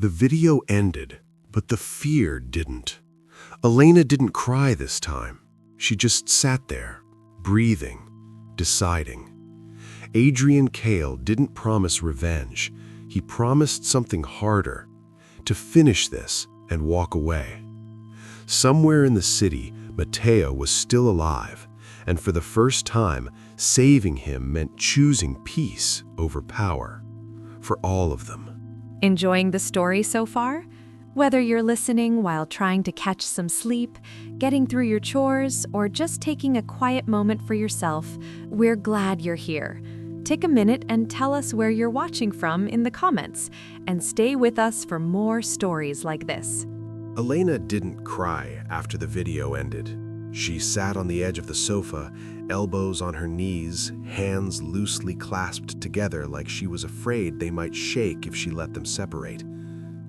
The video ended, but the fear didn't. Elena didn't cry this time. She just sat there, breathing, deciding. Adrian Cale didn't promise revenge. He promised something harder, to finish this and walk away. Somewhere in the city, Matteo was still alive, and for the first time, saving him meant choosing peace over power. For all of them. Enjoying the story so far? Whether you're listening while trying to catch some sleep, getting through your chores, or just taking a quiet moment for yourself, we're glad you're here. Take a minute and tell us where you're watching from in the comments, and stay with us for more stories like this. Elena didn't cry after the video ended. She sat on the edge of the sofa, elbows on her knees, hands loosely clasped together like she was afraid they might shake if she let them separate.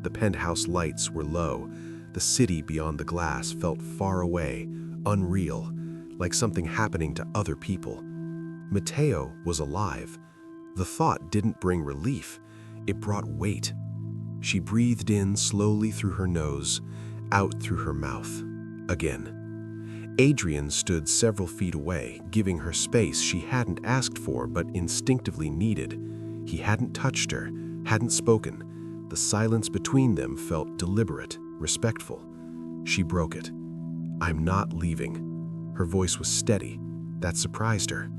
The penthouse lights were low. The city beyond the glass felt far away, unreal, like something happening to other people. Matteo was alive. The thought didn't bring relief. It brought weight. She breathed in slowly through her nose, out through her mouth. Again. Adrian stood several feet away, giving her space she hadn't asked for but instinctively needed. He hadn't touched her, hadn't spoken. The silence between them felt deliberate, respectful. She broke it. "I'm not leaving." Her voice was steady. That surprised her.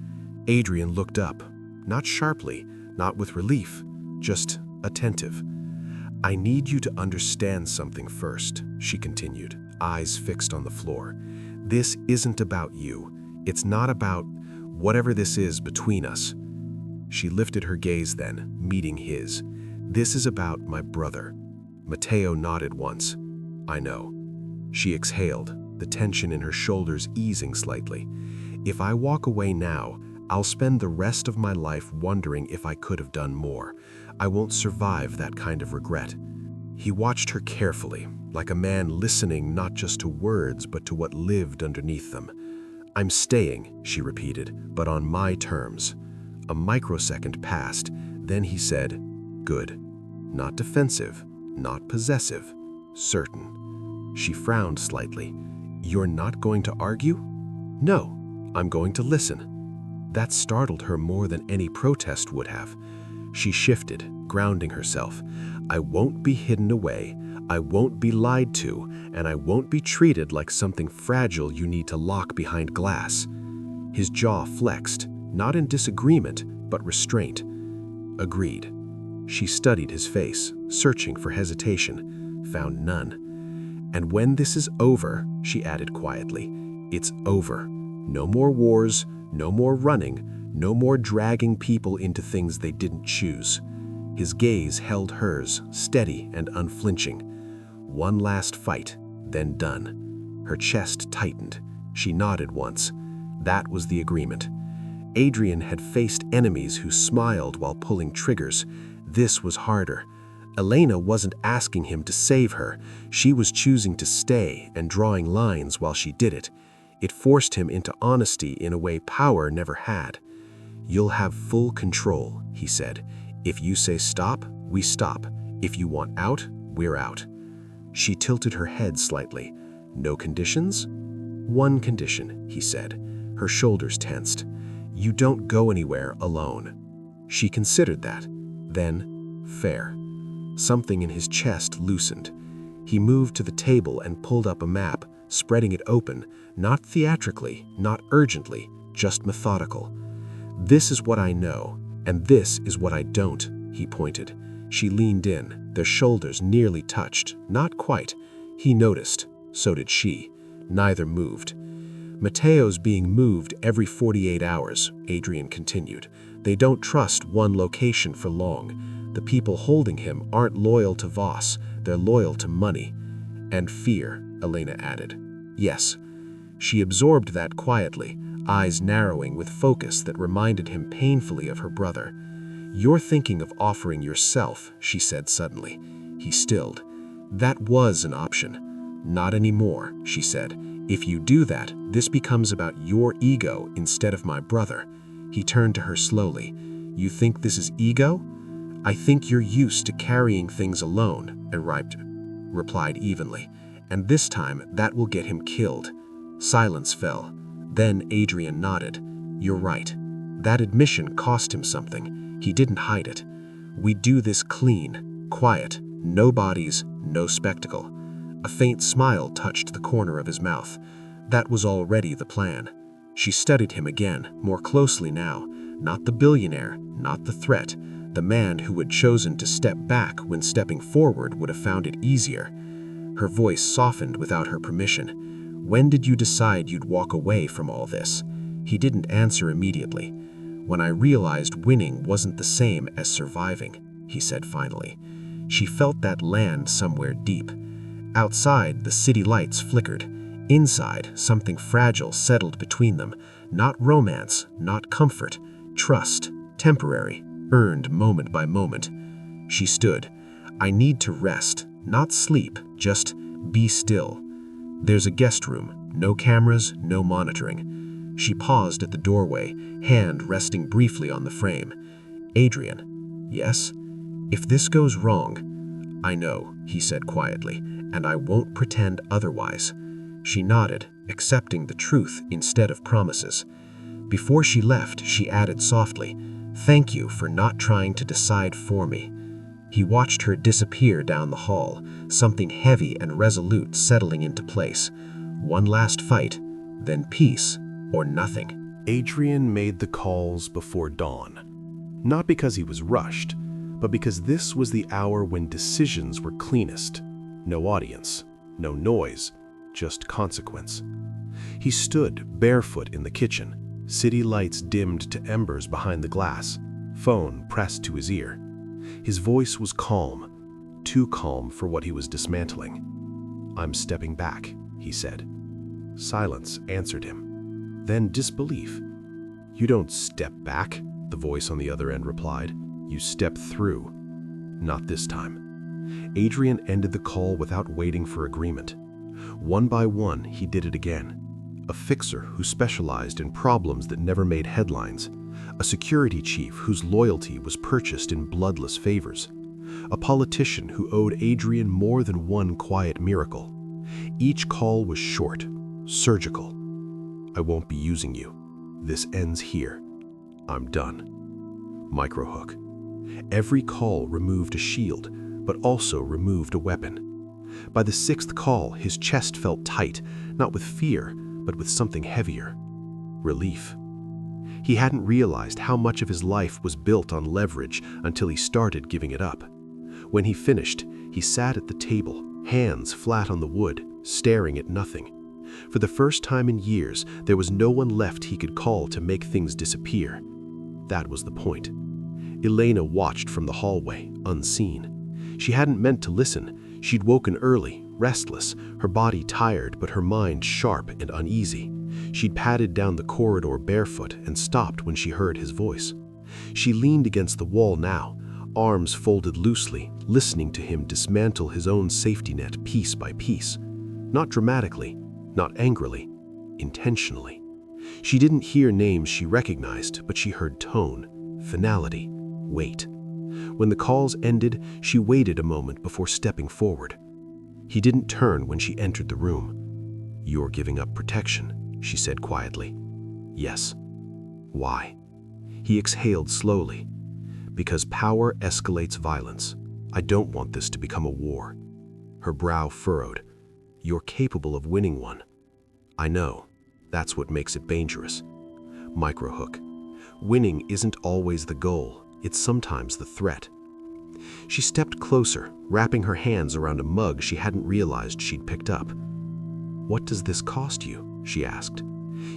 Adrian looked up, not sharply, not with relief, just attentive. "I need you to understand something first," she continued, eyes fixed on the floor. "This isn't about you. It's not about whatever this is between us." She lifted her gaze then, meeting his. "This is about my brother." Matteo nodded once. "I know." She exhaled, the tension in her shoulders easing slightly. "If I walk away now, I'll spend the rest of my life wondering if I could have done more. I won't survive that kind of regret." He watched her carefully, like a man listening not just to words but to what lived underneath them. "I'm staying," she repeated, "but on my terms." A microsecond passed, then he said, "Good." Not defensive, not possessive, certain. She frowned slightly. "You're not going to argue?" "No, I'm going to listen." That startled her more than any protest would have. She shifted, grounding herself. "I won't be hidden away, I won't be lied to, and I won't be treated like something fragile you need to lock behind glass." His jaw flexed, not in disagreement, but restraint. "Agreed." She studied his face, searching for hesitation, found none. "And when this is over," she added quietly, "it's over. No more wars, no more running, no more dragging people into things they didn't choose." His gaze held hers, steady and unflinching. One last fight, then done. Her chest tightened. She nodded once. That was the agreement. Adrian had faced enemies who smiled while pulling triggers. This was harder. Elena wasn't asking him to save her. She was choosing to stay and drawing lines while she did it. It forced him into honesty in a way power never had. "You'll have full control," he said. "If you say stop, we stop. If you want out, we're out." She tilted her head slightly. "No conditions?" "One condition," he said. Her shoulders tensed. "You don't go anywhere alone." She considered that. Then, fair. Something in his chest loosened. He moved to the table and pulled up a map, spreading it open, not theatrically, not urgently, just methodical. "This is what I know, and this is what I don't," he pointed. She leaned in, their shoulders nearly touched, not quite. He noticed, so did she. Neither moved. "Matteo's being moved every 48 hours, Adrian continued. "They don't trust one location for long. The people holding him aren't loyal to Voss, they're loyal to money." "And fear," Elena added. "Yes." She absorbed that quietly, eyes narrowing with focus that reminded him painfully of her brother. "You're thinking of offering yourself," she said suddenly. He stilled. "That was an option." "Not anymore," she said. "If you do that, this becomes about your ego instead of my brother." He turned to her slowly. "You think this is ego?" "I think you're used to carrying things alone," Enright replied evenly, "and this time that will get him killed." Silence fell. Then Adrian nodded. "You're right. That admission cost him something. He didn't hide it. We do this clean, quiet, no bodies, no spectacle." A faint smile touched the corner of his mouth. That was already the plan. She studied him again, more closely now. Not the billionaire, not the threat. The man who had chosen to step back when stepping forward would have found it easier. Her voice softened without her permission. "When did you decide you'd walk away from all this?" He didn't answer immediately. "When I realized winning wasn't the same as surviving," he said finally. She felt that land somewhere deep. Outside, the city lights flickered. Inside, something fragile settled between them. Not romance, not comfort. Trust, temporary, earned moment by moment. She stood. "I need to rest, not sleep, just be still." There's a guest room, no cameras, no monitoring. She paused at the doorway, hand resting briefly on the frame. "Adrian." "Yes?" "If this goes wrong." "I know," he said quietly, "and I won't pretend otherwise." She nodded, accepting the truth instead of promises. Before she left, she added softly, "Thank you for not trying to decide for me." He watched her disappear down the hall, something heavy and resolute settling into place. One last fight, then peace or nothing. Adrian made the calls before dawn. Not because he was rushed, but because this was the hour when decisions were cleanest. No audience, no noise, just consequence. He stood barefoot in the kitchen, city lights dimmed to embers behind the glass, phone pressed to his ear. His voice was calm, too calm for what he was dismantling. "I'm stepping back," he said. Silence answered him. Then disbelief. "You don't step back," the voice on the other end replied. "You step through." Not this time. Adrian ended the call without waiting for agreement. One by one, he did it again. A fixer who specialized in problems that never made headlines. A security chief whose loyalty was purchased in bloodless favors. A politician who owed Adrian more than one quiet miracle. Each call was short, surgical. "I won't be using you. This ends here. I'm done." Microhook. Every call removed a shield, but also removed a weapon. By the sixth call, his chest felt tight, not with fear, but with something heavier. Relief. He hadn't realized how much of his life was built on leverage until he started giving it up. When he finished, he sat at the table, hands flat on the wood, staring at nothing. For the first time in years, there was no one left he could call to make things disappear. That was the point. Elena watched from the hallway, unseen. She hadn't meant to listen. She'd woken early, restless, her body tired but her mind sharp and uneasy. She'd padded down the corridor barefoot and stopped when she heard his voice. She leaned against the wall now, arms folded loosely, listening to him dismantle his own safety net piece by piece. Not dramatically, not angrily, intentionally. She didn't hear names she recognized, but she heard tone, finality, weight. When the calls ended, she waited a moment before stepping forward. He didn't turn when she entered the room. "You're giving up protection," she said quietly. "Yes." "Why?" He exhaled slowly. "Because power escalates violence. I don't want this to become a war." Her brow furrowed. "You're capable of winning one." "I know. That's what makes it dangerous." Microhook. Winning isn't always the goal. It's sometimes the threat. She stepped closer, wrapping her hands around a mug she hadn't realized she'd picked up. "What does this cost you?" she asked.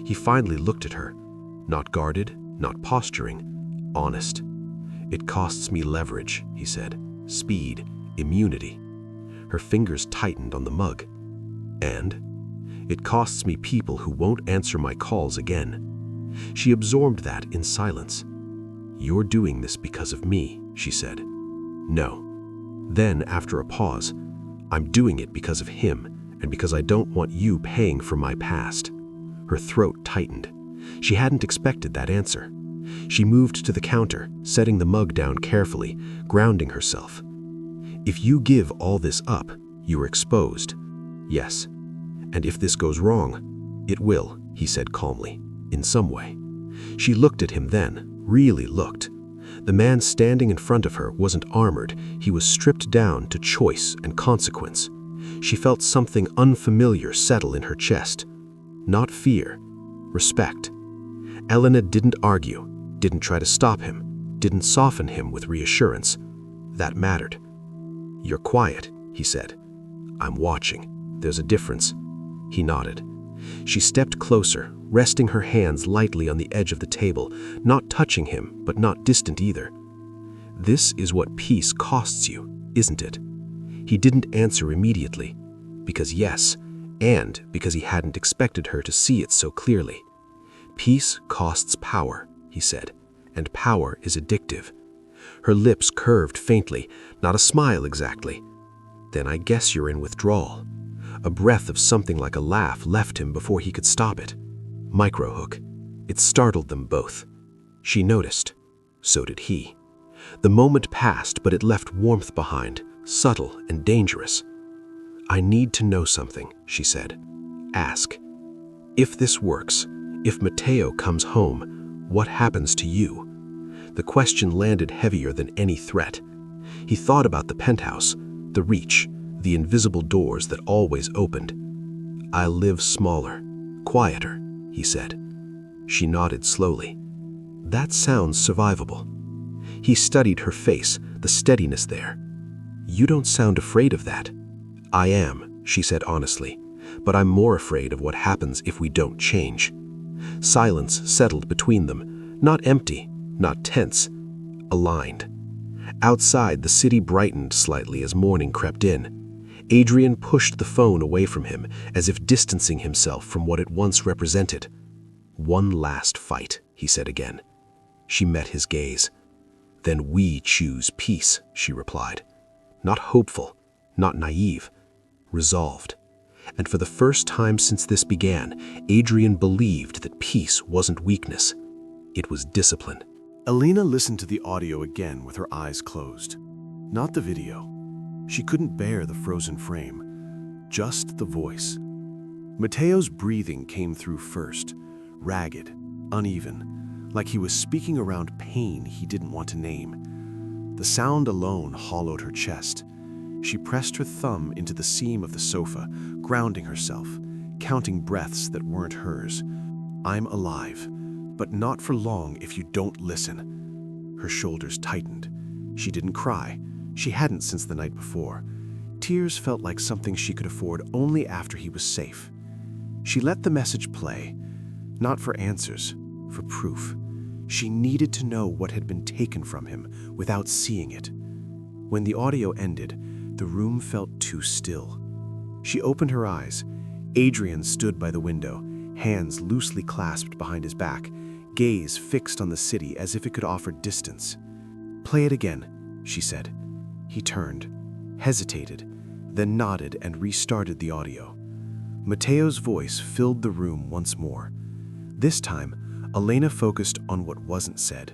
He finally looked at her. Not guarded, not posturing, honest. "It costs me leverage," he said. "Speed, immunity." Her fingers tightened on the mug. "And?" "It costs me people who won't answer my calls again." She absorbed that in silence. "You're doing this because of me," she said. "No." Then, after a pause, "I'm doing it because of him, and because I don't want you paying for my past." Her throat tightened. She hadn't expected that answer. She moved to the counter, setting the mug down carefully, grounding herself. If you give all this up, you're exposed. Yes. And if this goes wrong, it will, he said calmly, in some way. She looked at him then, really looked. The man standing in front of her wasn't armored, he was stripped down to choice and consequence. She felt something unfamiliar settle in her chest. Not fear, respect. Elena didn't argue, didn't try to stop him, didn't soften him with reassurance. That mattered. "You're quiet," he said. "I'm watching. There's a difference." He nodded. She stepped closer, resting her hands lightly on the edge of the table, not touching him, but not distant either. "This is what peace costs you, isn't it?" He didn't answer immediately, because yes, and because he hadn't expected her to see it so clearly. "Peace costs power," he said, "and power is addictive." Her lips curved faintly, not a smile exactly. "Then I guess you're in withdrawal." A breath of something like a laugh left him before he could stop it. Microhook. It startled them both. She noticed. So did he. The moment passed, but it left warmth behind, subtle and dangerous. "I need to know something," she said. "Ask. If this works, if Matteo comes home, what happens to you?" The question landed heavier than any threat. He thought about the penthouse, the reach, the invisible doors that always opened. "I'll live smaller, quieter," he said. She nodded slowly. "That sounds survivable." He studied her face, the steadiness there. "You don't sound afraid of that." "I am," she said honestly, "but I'm more afraid of what happens if we don't change." Silence settled between them, not empty, not tense, aligned. Outside, the city brightened slightly as morning crept in. Adrian pushed the phone away from him, as if distancing himself from what it once represented. "One last fight," he said again. She met his gaze. "Then we choose peace," she replied. Not hopeful, not naive, resolved. And for the first time since this began, Adrian believed that peace wasn't weakness. It was discipline. Elena listened to the audio again with her eyes closed. Not the video. She couldn't bear the frozen frame, just the voice. Matteo's breathing came through first, ragged, uneven, like he was speaking around pain he didn't want to name. The sound alone hollowed her chest. She pressed her thumb into the seam of the sofa, grounding herself, counting breaths that weren't hers. "I'm alive, but not for long if you don't listen." Her shoulders tightened. She didn't cry. She hadn't since the night before. Tears felt like something she could afford only after he was safe. She let the message play, not for answers, for proof. She needed to know what had been taken from him without seeing it. When the audio ended, the room felt too still. She opened her eyes. Adrian stood by the window, hands loosely clasped behind his back, gaze fixed on the city as if it could offer distance. "Play it again," she said. He turned, hesitated, then nodded and restarted the audio. Matteo's voice filled the room once more. This time, Elena focused on what wasn't said,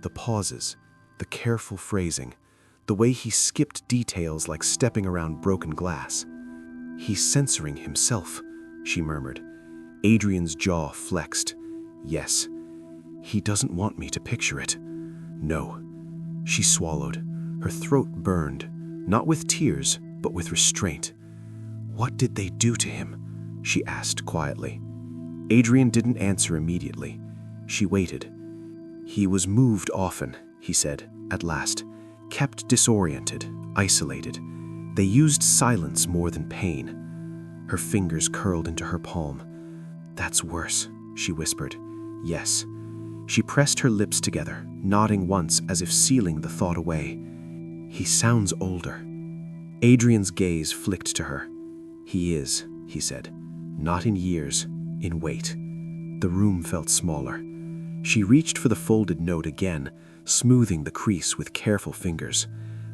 the pauses, the careful phrasing, the way he skipped details like stepping around broken glass. "He's censoring himself," she murmured. Adrian's jaw flexed. "Yes. He doesn't want me to picture it." "No." She swallowed. Her throat burned, not with tears, but with restraint. "What did they do to him?" she asked quietly. Adrian didn't answer immediately. She waited. "He was moved often," he said, at last, "kept disoriented, isolated. They used silence more than pain." Her fingers curled into her palm. "That's worse," she whispered. "Yes." She pressed her lips together, nodding once as if sealing the thought away. "He sounds older." Adrian's gaze flicked to her. "He is," he said. "Not in years, in weight." The room felt smaller. She reached for the folded note again, smoothing the crease with careful fingers.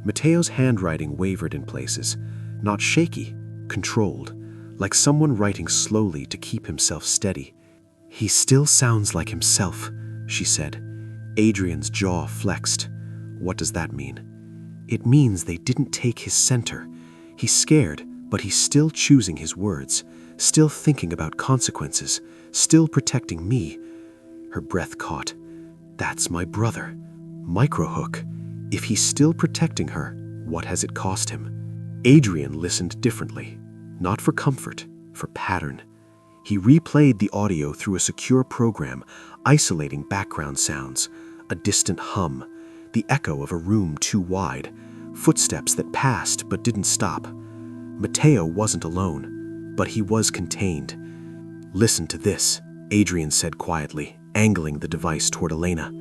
Matteo's handwriting wavered in places, not shaky, controlled, like someone writing slowly to keep himself steady. "He still sounds like himself," she said. Adrian's jaw flexed. What does that mean? It means they didn't take his center. He's scared, but he's still choosing his words, still thinking about consequences, still protecting me. Her breath caught. That's my brother. Microhook. If he's still protecting her, what has it cost him? Adrian listened differently, not for comfort, for pattern. He replayed the audio through a secure program, isolating background sounds, a distant hum, the echo of a room too wide, footsteps that passed but didn't stop. Mateo wasn't alone, but he was contained. Listen to this, Adrian said quietly, angling the device toward Elena.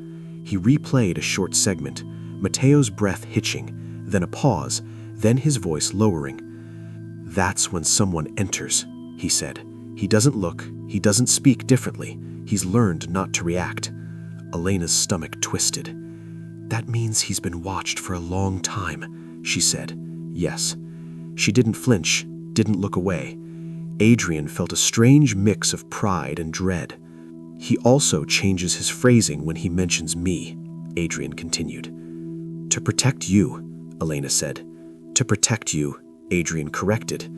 He replayed a short segment, Mateo's breath hitching, then a pause, then his voice lowering. That's when someone enters, he said. He doesn't look, he doesn't speak differently. He's learned not to react. Elena's stomach twisted. That means he's been watched for a long time, she said. Yes. She didn't flinch, didn't look away. Adrian felt a strange mix of pride and dread. He also changes his phrasing when he mentions me, Adrian continued. To protect you, Elena said. To protect you, Adrian corrected.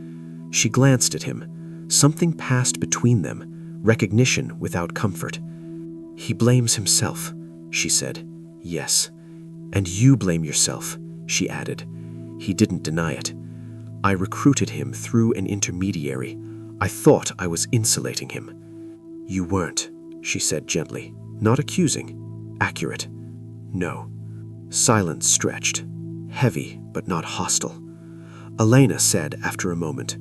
She glanced at him. Something passed between them, recognition without comfort. He blames himself, she said. Yes. And you blame yourself, she added. He didn't deny it. I recruited him through an intermediary. I thought I was insulating him. You weren't, she said gently. Not accusing. Accurate. No. Silence stretched. Heavy, but not hostile. Elena said after a moment,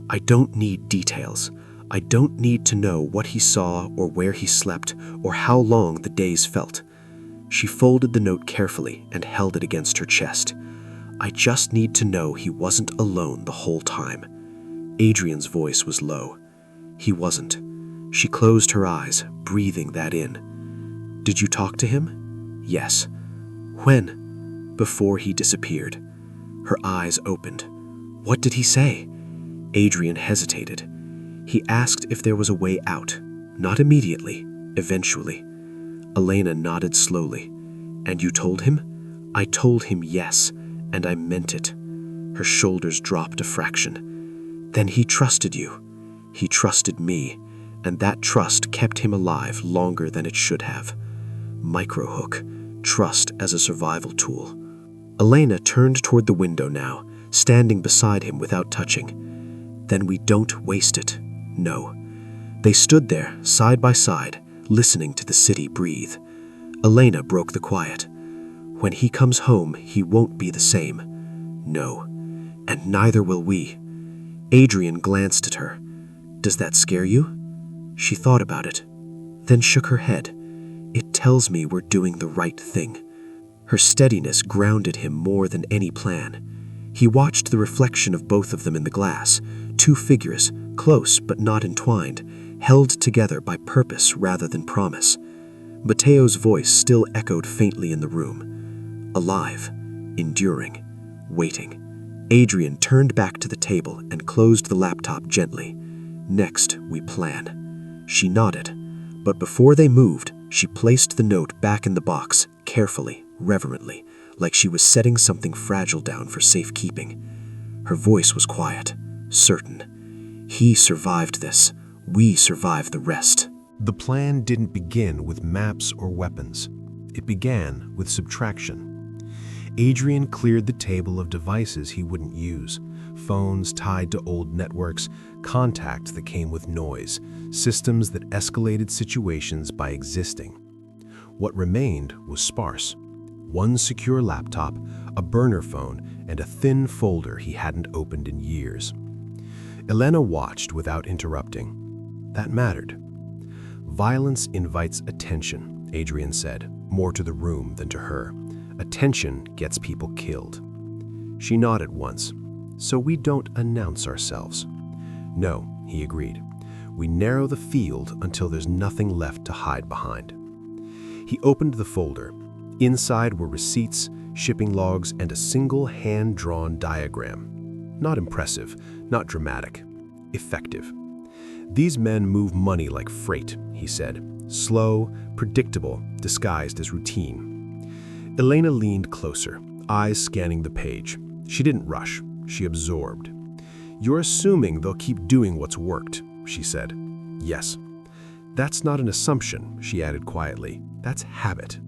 I don't need details. I don't need to know what he saw or where he slept or how long the days felt. She folded the note carefully and held it against her chest. I just need to know he wasn't alone the whole time. Adrian's voice was low. He wasn't. She closed her eyes, breathing that in. Did you talk to him? Yes. When? Before he disappeared. Her eyes opened. What did he say? Adrian hesitated. He asked if there was a way out. Not immediately, eventually. Elena nodded slowly. And you told him? I told him yes, and I meant it. Her shoulders dropped a fraction. Then he trusted you. He trusted me, and that trust kept him alive longer than it should have. Microhook, trust as a survival tool. Elena turned toward the window now, standing beside him without touching. Then we don't waste it. No. They stood there, side by side, listening to the city breathe. Elena broke the quiet. When he comes home, he won't be the same. No. And neither will we. Adrian glanced at her. Does that scare you? She thought about it, then shook her head. It tells me we're doing the right thing. Her steadiness grounded him more than any plan. He watched the reflection of both of them in the glass, two figures, close but not entwined, held together by purpose rather than promise. Mateo's voice still echoed faintly in the room. Alive, enduring, waiting. Adrian turned back to the table and closed the laptop gently. Next, we plan. She nodded, but before they moved, she placed the note back in the box, carefully, reverently, like she was setting something fragile down for safekeeping. Her voice was quiet, certain. He survived this. We survived the rest. The plan didn't begin with maps or weapons. It began with subtraction. Adrian cleared the table of devices he wouldn't use, phones tied to old networks, contacts that came with noise, systems that escalated situations by existing. What remained was sparse. One secure laptop, a burner phone, and a thin folder he hadn't opened in years. Elena watched without interrupting. That mattered. Violence invites attention, Adrian said, more to the room than to her. Attention gets people killed. She nodded once. So we don't announce ourselves. No, he agreed. We narrow the field until there's nothing left to hide behind. He opened the folder. Inside were receipts, shipping logs, and a single hand-drawn diagram. Not impressive, not dramatic. Effective. These men move money like freight, he said. slow, predictable, disguised as routine. Elena leaned closer, eyes scanning the page. She didn't rush, she absorbed. "You're assuming they'll keep doing what's worked," she said. "Yes." "That's not an assumption," she added quietly. "That's habit."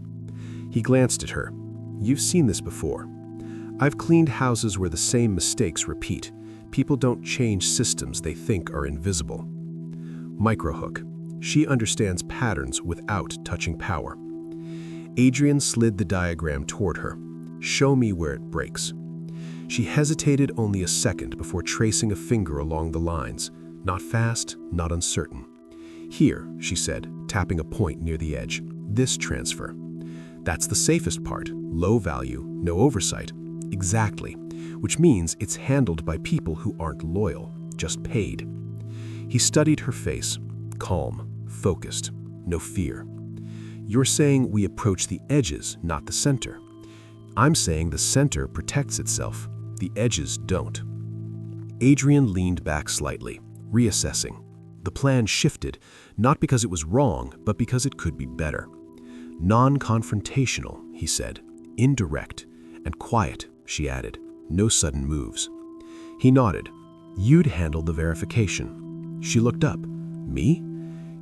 He glanced at her. "You've seen this before. I've cleaned houses where the same mistakes repeat. People don't change systems they think are invisible." Microhook. She understands patterns without touching power. Adrian slid the diagram toward her. "Show me where it breaks." She hesitated only a second before tracing a finger along the lines. Not fast, not uncertain. "Here," she said, tapping a point near the edge. "This transfer." "That's the safest part. Low value, no oversight." "Exactly. Which means it's handled by people who aren't loyal, just paid." He studied her face. Calm, focused, no fear. "You're saying we approach the edges, not the center. I'm saying the center protects itself. The edges don't." Adrian leaned back slightly, reassessing. The plan shifted, not because it was wrong, but because it could be better. "Non-confrontational," he said. "Indirect. And quiet," she added. "No sudden moves." He nodded. "You'd handle the verification." She looked up. "Me?"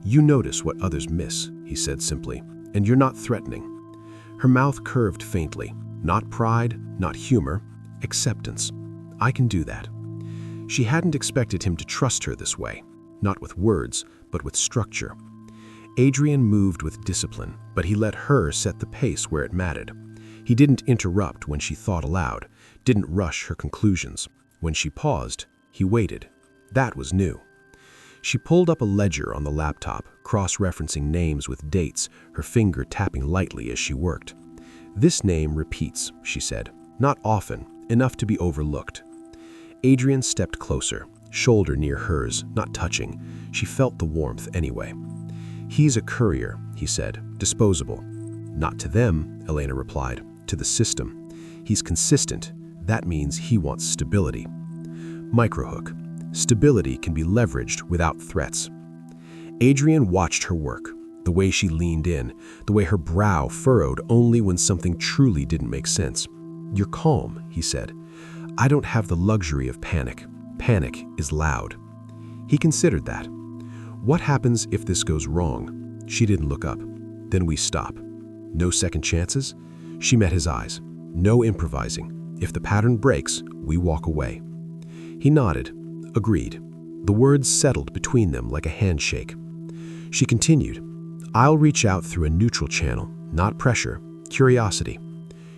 "You notice what others miss," he said simply, "and you're not threatening." Her mouth curved faintly. Not pride, not humor, acceptance. "I can do that." She hadn't expected him to trust her this way, not with words, but with structure. Adrian moved with discipline, but he let her set the pace where it mattered. He didn't interrupt when she thought aloud, didn't rush her conclusions. When she paused, he waited. That was new. She pulled up a ledger on the laptop, cross-referencing names with dates, her finger tapping lightly as she worked. "This name repeats," she said. "Not often, enough to be overlooked." Adrian stepped closer, shoulder near hers, not touching. She felt the warmth anyway. "He's a courier," he said, "disposable." "Not to them," Elena replied, "to the system. He's consistent. That means he wants stability." Microhook. Stability can be leveraged without threats. Adrian watched her work, the way she leaned in, the way her brow furrowed only when something truly didn't make sense. "You're calm," he said. "I don't have the luxury of panic. Panic is loud." He considered that. "What happens if this goes wrong?" She didn't look up. "Then we stop." "No second chances?" She met his eyes. "No improvising. If the pattern breaks, we walk away." He nodded, agreed. The words settled between them like a handshake. She continued, "I'll reach out through a neutral channel, not pressure, curiosity."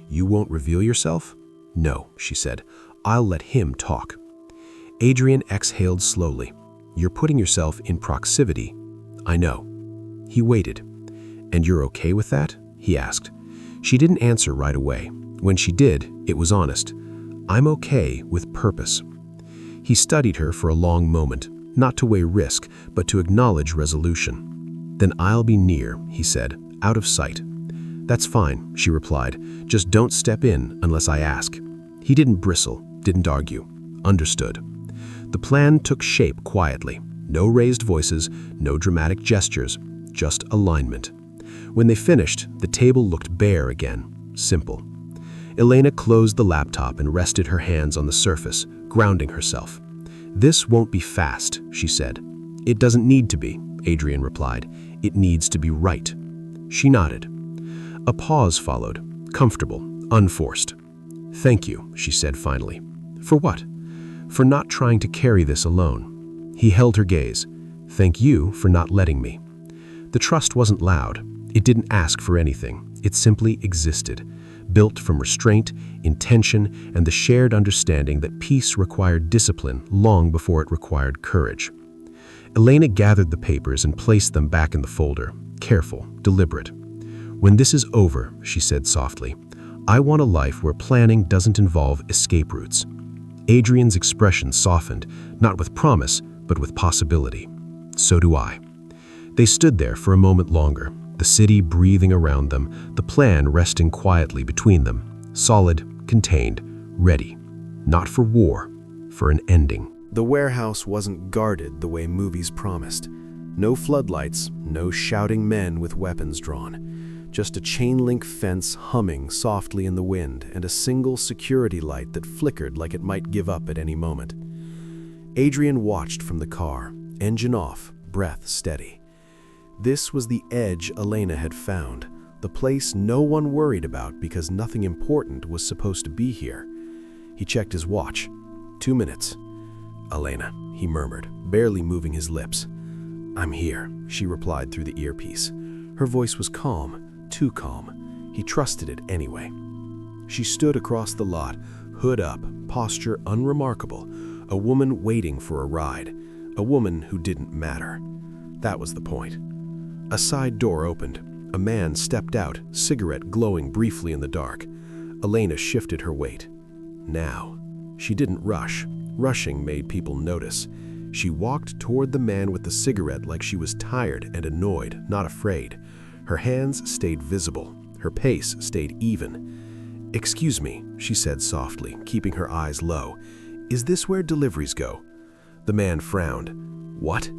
"You won't reveal yourself?" "No," she said. "I'll let him talk." Adrian exhaled slowly. "You're putting yourself in proximity." "I know." He waited. "And you're okay with that?" he asked. She didn't answer right away. When she did, it was honest. "I'm okay with purpose." He studied her for a long moment, not to weigh risk, but to acknowledge resolution. "Then I'll be near," he said, "out of sight." "That's fine," she replied. "Just don't step in unless I ask." He didn't bristle, didn't argue. Understood. The plan took shape quietly. No raised voices, no dramatic gestures, just alignment. When they finished, the table looked bare again, simple. Elena closed the laptop and rested her hands on the surface, grounding herself. "This won't be fast," she said. "It doesn't need to be," Adrian replied. "It needs to be right." She nodded. A pause followed, comfortable, unforced. "Thank you," she said finally. "For what?" "For not trying to carry this alone." He held her gaze. "Thank you for not letting me." The trust wasn't loud. It didn't ask for anything. It simply existed, built from restraint, intention, and the shared understanding that peace required discipline long before it required courage. Elena gathered the papers and placed them back in the folder, careful, deliberate. "When this is over," she said softly, "I want a life where planning doesn't involve escape routes." Adrian's expression softened, not with promise, but with possibility. "So do I." They stood there for a moment longer, the city breathing around them, the plan resting quietly between them, solid, contained, ready. Not for war, for an ending. The warehouse wasn't guarded the way movies promised. No floodlights, no shouting men with weapons drawn. Just a chain-link fence humming softly in the wind and a single security light that flickered like it might give up at any moment. Adrian watched from the car, engine off, breath steady. This was the edge Elena had found, the place no one worried about because nothing important was supposed to be here. He checked his watch. 2 minutes. "Elena," he murmured, barely moving his lips. "I'm here," she replied through the earpiece. Her voice was calm, too calm. He trusted it anyway. She stood across the lot, hood up, posture unremarkable, a woman waiting for a ride, a woman who didn't matter. That was the point. A side door opened. A man stepped out, cigarette glowing briefly in the dark. Elena shifted her weight. Now. She didn't rush. Rushing made people notice. She walked toward the man with the cigarette like she was tired and annoyed, not afraid. Her hands stayed visible. Her pace stayed even. "Excuse me," she said softly, keeping her eyes low. "Is this where deliveries go?" The man frowned. "What?"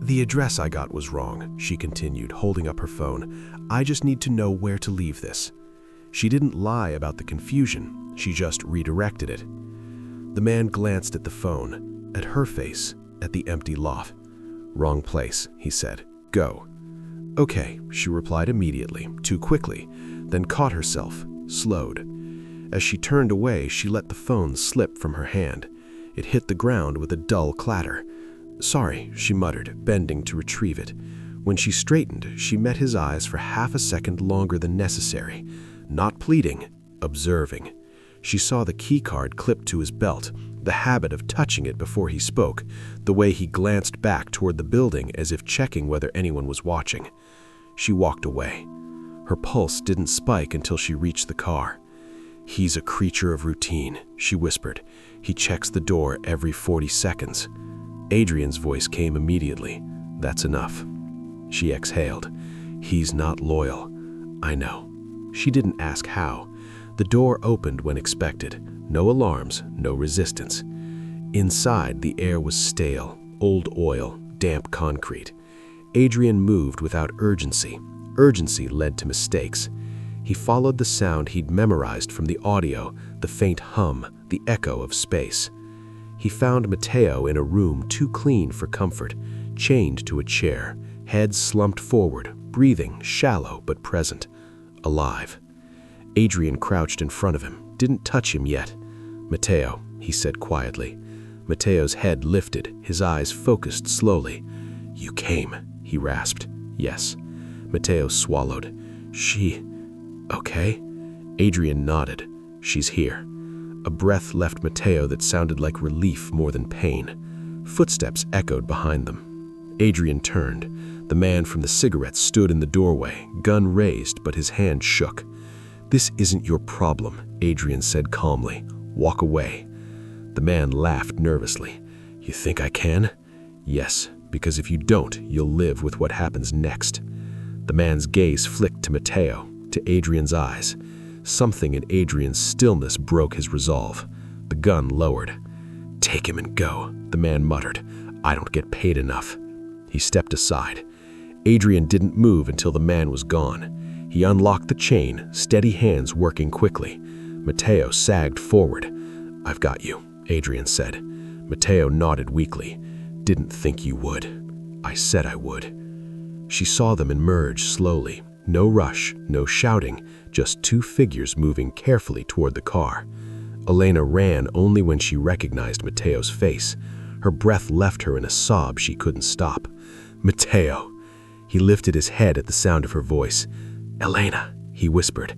"The address I got was wrong," she continued, holding up her phone. "I just need to know where to leave this." She didn't lie about the confusion. She just redirected it. The man glanced at the phone, at her face, at the empty lot. "Wrong place," he said. "Go." "Okay," she replied immediately, too quickly, then caught herself, slowed. As she turned away, she let the phone slip from her hand. It hit the ground with a dull clatter. "Sorry," she muttered, bending to retrieve it. When she straightened, she met his eyes for half a second longer than necessary. Not pleading, observing. She saw the keycard clipped to his belt, the habit of touching it before he spoke, the way he glanced back toward the building as if checking whether anyone was watching. She walked away. Her pulse didn't spike until she reached the car. "He's a creature of routine," she whispered. "He checks the door every 40 seconds. Adrian's voice came immediately. "That's enough." She exhaled. "He's not loyal." "I know." She didn't ask how. The door opened when expected. No alarms, no resistance. Inside, the air was stale, old oil, damp concrete. Adrian moved without urgency. Urgency led to mistakes. He followed the sound he'd memorized from the audio, the faint hum, the echo of space. He found Matteo in a room too clean for comfort, chained to a chair, head slumped forward, breathing shallow but present, alive. Adrian crouched in front of him, didn't touch him yet. "Matteo," he said quietly. Matteo's head lifted, his eyes focused slowly. "You came," he rasped. "Yes." Matteo swallowed. "She... okay?" Adrian nodded. "She's here." A breath left Matteo that sounded like relief more than pain. Footsteps echoed behind them. Adrian turned. The man from the cigarette stood in the doorway, gun raised, but his hand shook. "This isn't your problem," Adrian said calmly. "Walk away." The man laughed nervously. "You think I can?" "Yes, because if you don't, you'll live with what happens next." The man's gaze flicked to Matteo, to Adrian's eyes. Something in Adrian's stillness broke his resolve. The gun lowered. "Take him and go," the man muttered. "I don't get paid enough." He stepped aside. Adrian didn't move until the man was gone. He unlocked the chain, steady hands working quickly. Matteo sagged forward. "I've got you," Adrian said. Matteo nodded weakly. "Didn't think you would." "I said I would." She saw them emerge slowly. No rush, no shouting, just two figures moving carefully toward the car. Elena ran only when she recognized Matteo's face. Her breath left her in a sob she couldn't stop. "Matteo!" He lifted his head at the sound of her voice. "Elena," he whispered.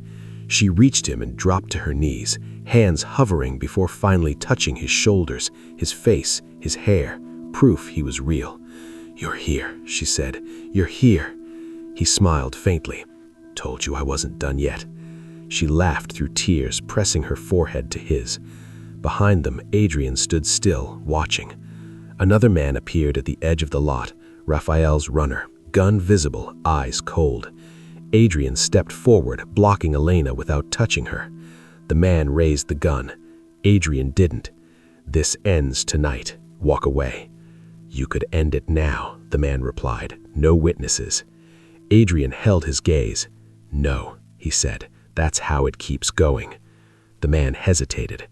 She reached him and dropped to her knees, hands hovering before finally touching his shoulders, his face, his hair, proof he was real. "You're here," she said. "You're here." He smiled faintly. "Told you I wasn't done yet." She laughed through tears, pressing her forehead to his. Behind them, Adrian stood still, watching. Another man appeared at the edge of the lot, Raphael's runner, gun visible, eyes cold. Adrian stepped forward, blocking Elena without touching her. The man raised the gun. Adrian didn't. "This ends tonight. Walk away." You could end it now, the man replied. No witnesses. Adrian held his gaze. No, he said. That's how it keeps going. The man hesitated.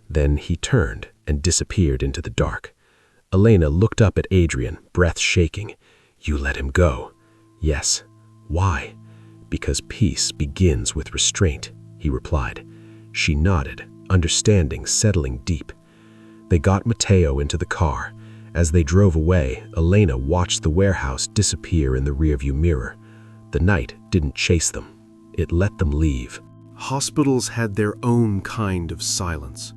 Then he turned and disappeared into the dark. Elena looked up at Adrian, breath shaking. You let him go. Yes. Why? Because peace begins with restraint, he replied. She nodded, understanding settling deep. They got Matteo into the car. As they drove away, Elena watched the warehouse disappear in the rearview mirror. The night didn't chase them. It let them leave. Hospitals had their own kind of silence.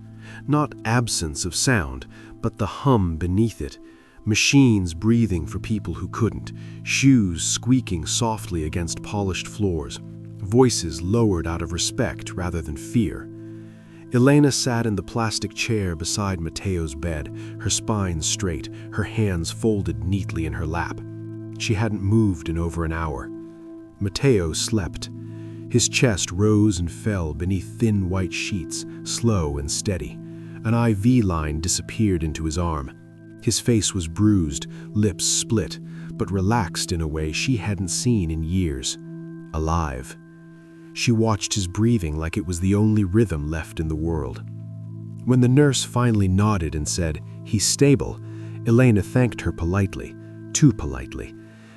Not absence of sound, but the hum beneath it. Machines breathing for people who couldn't. Shoes squeaking softly against polished floors. Voices lowered out of respect rather than fear. Elena sat in the plastic chair beside Matteo's bed, her spine straight, her hands folded neatly in her lap. She hadn't moved in over an hour. Matteo slept. His chest rose and fell beneath thin white sheets, slow and steady. An IV line disappeared into his arm. His face was bruised, lips split, but relaxed in a way she hadn't seen in years. Alive. She watched his breathing like it was the only rhythm left in the world. When the nurse finally nodded and said, "He's stable," Elena thanked her politely, too politely.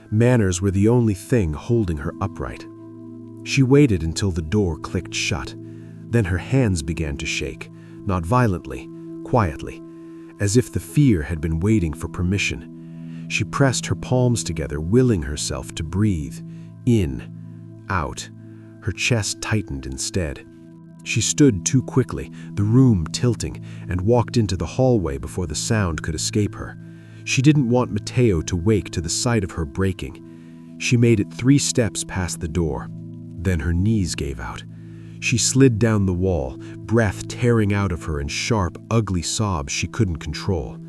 Manners were the only thing holding her upright. She waited until the door clicked shut. Then her hands began to shake, not violently, quietly, as if the fear had been waiting for permission. She pressed her palms together, willing herself to breathe. In, out. Her chest tightened instead. She stood too quickly, the room tilting, and walked into the hallway before the sound could escape her. She didn't want Matteo to wake to the sight of her breaking. She made it 3 steps past the door. Then her knees gave out. She slid down the wall, breath tearing out of her in sharp, ugly sobs she couldn't control.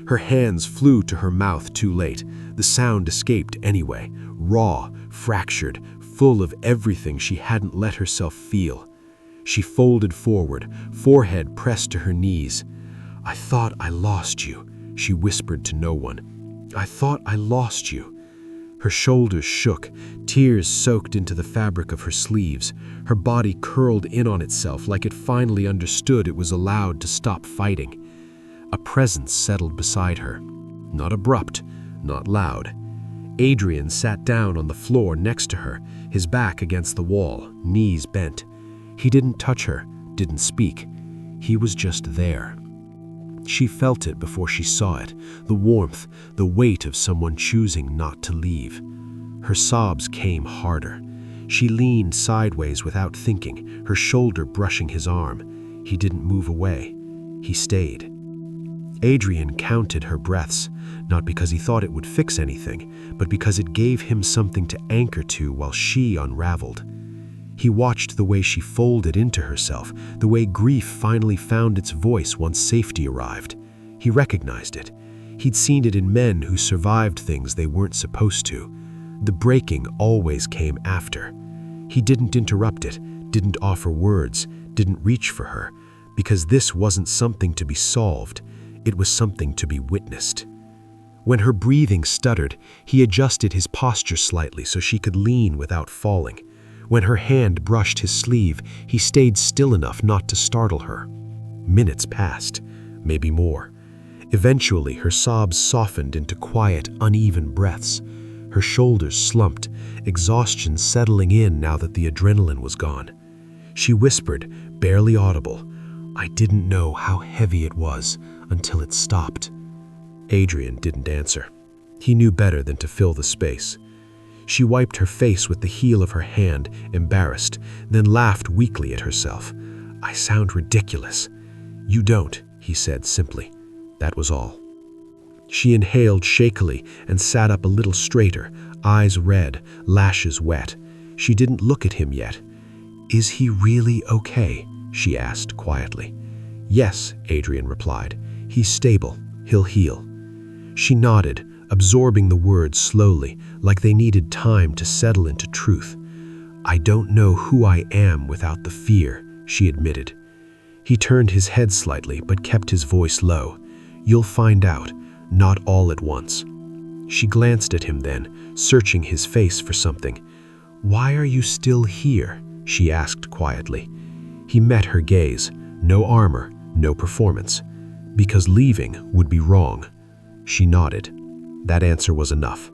Her hands flew to her mouth too late. The sound escaped anyway, raw, fractured, full of everything she hadn't let herself feel. She folded forward, forehead pressed to her knees. "I thought I lost you," she whispered to no one. "I thought I lost you." Her shoulders shook, tears soaked into the fabric of her sleeves. Her body curled in on itself like it finally understood it was allowed to stop fighting. A presence settled beside her. Not abrupt, not loud. Adrian sat down on the floor next to her, his back against the wall, knees bent. He didn't touch her, didn't speak. He was just there. She felt it before she saw it, the warmth, the weight of someone choosing not to leave. Her sobs came harder. She leaned sideways without thinking, her shoulder brushing his arm. He didn't move away. He stayed. Adrian counted her breaths, not because he thought it would fix anything, but because it gave him something to anchor to while she unraveled. He watched the way she folded into herself, the way grief finally found its voice once safety arrived. He recognized it. He'd seen it in men who survived things they weren't supposed to. The breaking always came after. He didn't interrupt it, didn't offer words, didn't reach for her, because this wasn't something to be solved. It was something to be witnessed. When her breathing stuttered, he adjusted his posture slightly so she could lean without falling. When her hand brushed his sleeve, he stayed still enough not to startle her. Minutes passed, maybe more. Eventually, her sobs softened into quiet, uneven breaths. Her shoulders slumped, exhaustion settling in now that the adrenaline was gone. She whispered, barely audible, "I didn't know how heavy it was until it stopped." Adrian didn't answer. He knew better than to fill the space. She wiped her face with the heel of her hand, embarrassed, then laughed weakly at herself. "I sound ridiculous." "You don't," he said simply. That was all. She inhaled shakily and sat up a little straighter, eyes red, lashes wet. She didn't look at him yet. "Is he really okay?" she asked quietly. "Yes," Adrian replied. "He's stable. He'll heal." She nodded, absorbing the words slowly, like they needed time to settle into truth. "I don't know who I am without the fear," she admitted. He turned his head slightly, but kept his voice low. "You'll find out. not all at once. She glanced at him then, searching his face for something. "Why are you still here?" she asked quietly. He met her gaze. No armor, no performance. Because leaving would be wrong. She nodded. That answer was enough.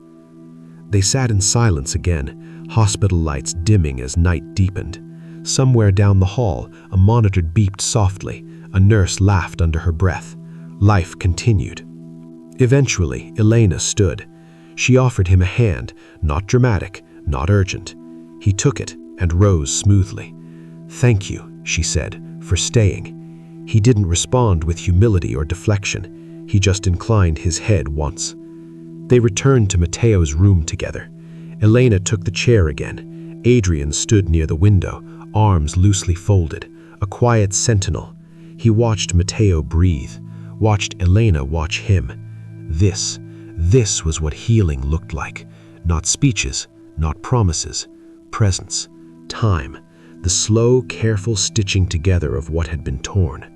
They sat in silence again, hospital lights dimming as night deepened. Somewhere down the hall, a monitor beeped softly. A nurse laughed under her breath. Life continued. Eventually, Elena stood. She offered him a hand, not dramatic, not urgent. He took it and rose smoothly. "Thank you," she said, "for staying." He didn't respond with humility or deflection. He just inclined his head once. They returned to Matteo's room together. Elena took the chair again. Adrian stood near the window, arms loosely folded, a quiet sentinel. He watched Matteo breathe, watched Elena watch him. This was what healing looked like. Not speeches, not promises. Presence, time, the slow, careful stitching together of what had been torn.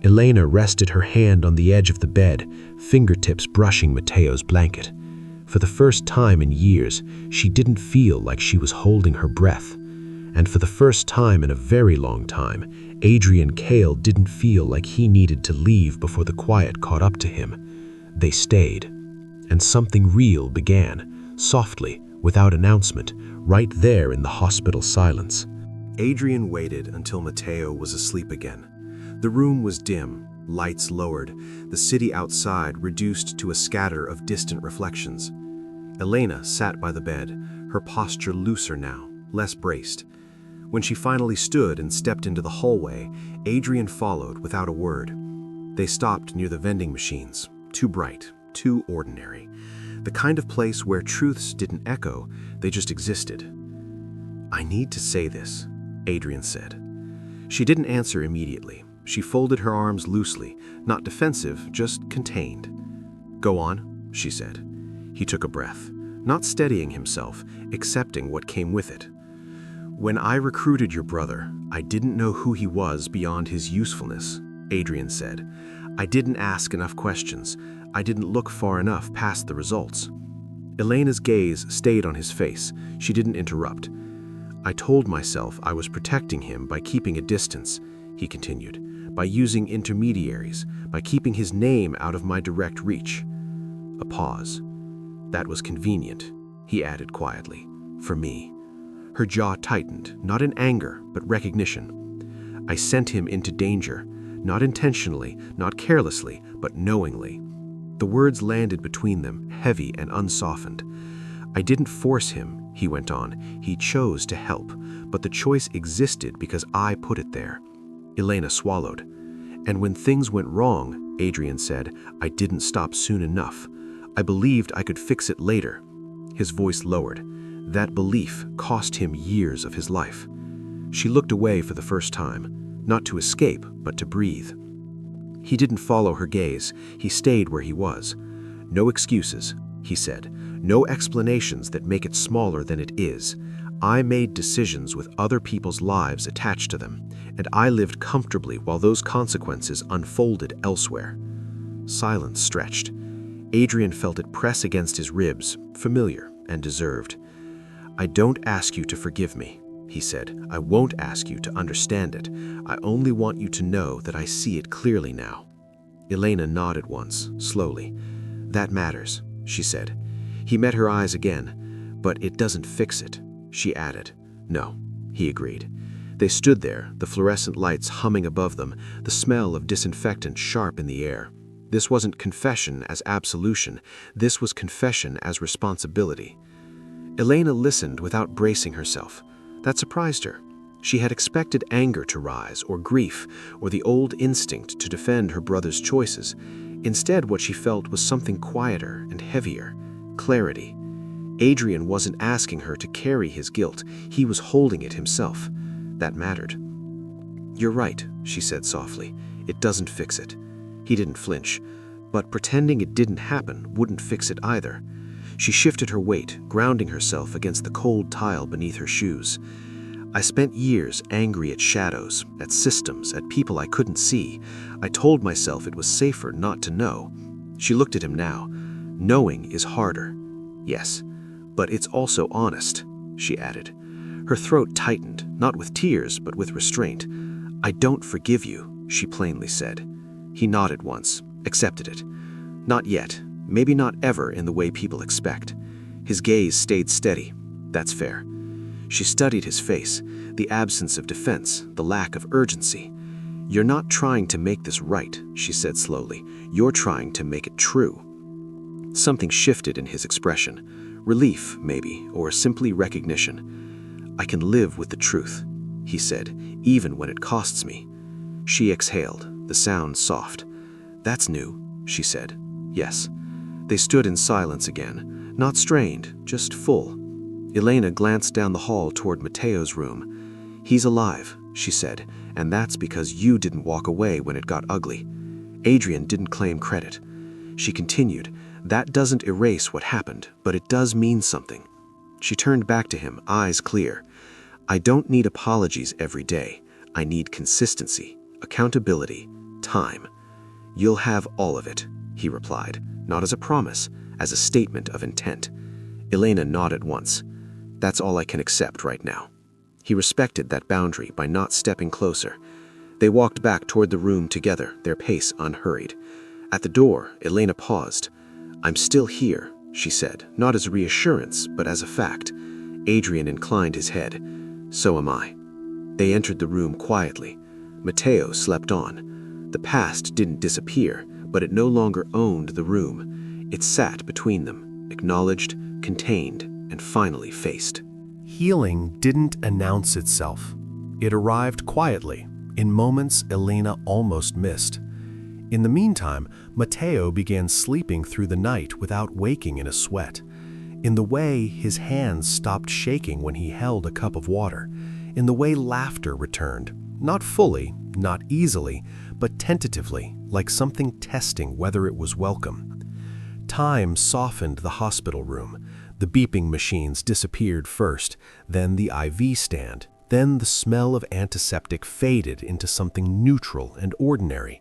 Elena rested her hand on the edge of the bed, fingertips brushing Matteo's blanket. For the first time in years, she didn't feel like she was holding her breath. And for the first time in a very long time, Adrian Cale didn't feel like he needed to leave before the quiet caught up to him. They stayed. And something real began, softly, without announcement, right there in the hospital silence. Adrian waited until Matteo was asleep again. The room was dim, lights lowered, the city outside reduced to a scatter of distant reflections. Elena sat by the bed, her posture looser now, less braced. When she finally stood and stepped into the hallway, Adrian followed without a word. They stopped near the vending machines, too bright, too ordinary. The kind of place where truths didn't echo, they just existed. "I need to say this," Adrian said. She didn't answer immediately. She folded her arms loosely, not defensive, just contained. "Go on," she said. He took a breath, not steadying himself, accepting what came with it. "When I recruited your brother, I didn't know who he was beyond his usefulness," Adrian said. "I didn't ask enough questions. I didn't look far enough past the results." Elena's gaze stayed on his face. She didn't interrupt. "I told myself I was protecting him by keeping a distance," he continued, "by using intermediaries, by keeping his name out of my direct reach." A pause. "That was convenient," he added quietly, "for me." Her jaw tightened, not in anger, but recognition. "I sent him into danger, not intentionally, not carelessly, but knowingly." The words landed between them, heavy and unsoftened. "I didn't force him," he went on. "He chose to help, but the choice existed because I put it there." Elena swallowed. "And when things went wrong," Adrian said, "I didn't stop soon enough. I believed I could fix it later." His voice lowered. That belief cost him years of his life. She looked away for the first time, not to escape, but to breathe. He didn't follow her gaze. He stayed where he was. "No excuses," he said. "No explanations that make it smaller than it is. I made decisions with other people's lives attached to them, and I lived comfortably while those consequences unfolded elsewhere." Silence stretched. Adrian felt it press against his ribs, familiar and deserved. "I don't ask you to forgive me," he said. "I won't ask you to understand it. I only want you to know that I see it clearly now." Elena nodded once, slowly. "That matters," she said. He met her eyes again. "But it doesn't fix it," she added. "No," he agreed. They stood there, the fluorescent lights humming above them, the smell of disinfectant sharp in the air. This wasn't confession as absolution. This was confession as responsibility. Elena listened without bracing herself. That surprised her. She had expected anger to rise, or grief, or the old instinct to defend her brother's choices. Instead, what she felt was something quieter and heavier. Clarity. Adrian wasn't asking her to carry his guilt. He was holding it himself. That mattered. "You're right," she said softly. "It doesn't fix it." He didn't flinch. But pretending it didn't happen wouldn't fix it either. She shifted her weight, grounding herself against the cold tile beneath her shoes. "I spent years angry at shadows, at systems, at people I couldn't see. I told myself it was safer not to know. She looked at him now. Knowing is harder. Yes, but it's also honest, she added. Her throat tightened, not with tears, but with restraint. I don't forgive you, she plainly said. He nodded once, accepted it. Not yet, maybe not ever in the way people expect. His gaze stayed steady. That's fair. She studied his face, the absence of defense, the lack of urgency. You're not trying to make this right, she said slowly. You're trying to make it true. Something shifted in his expression. Relief, maybe, or simply recognition. I can live with the truth, he said, even when it costs me. She exhaled, the sound soft. That's new, she said. Yes. They stood in silence again, not strained, just full. Elena glanced down the hall toward Matteo's room. He's alive, she said, and that's because you didn't walk away when it got ugly. Adrian didn't claim credit. She continued, that doesn't erase what happened, but it does mean something. She turned back to him, eyes clear. I don't need apologies every day. I need consistency, accountability, time. You'll have all of it, he replied, not as a promise, as a statement of intent. Elena nodded once. That's all I can accept right now. He respected that boundary by not stepping closer. They walked back toward the room together, their pace unhurried. At the door, Elena paused. I'm still here, she said, not as reassurance, but as a fact. Adrian inclined his head. So am I. They entered the room quietly. Matteo slept on. The past didn't disappear, but it no longer owned the room. It sat between them, acknowledged, contained, and finally faced. Healing didn't announce itself. It arrived quietly, in moments Elena almost missed. In the meantime, Matteo began sleeping through the night without waking in a sweat. In the way his hands stopped shaking when he held a cup of water. In the way laughter returned, not fully, not easily, but tentatively, like something testing whether it was welcome. Time softened the hospital room. The beeping machines disappeared first, then the IV stand, then the smell of antiseptic faded into something neutral and ordinary.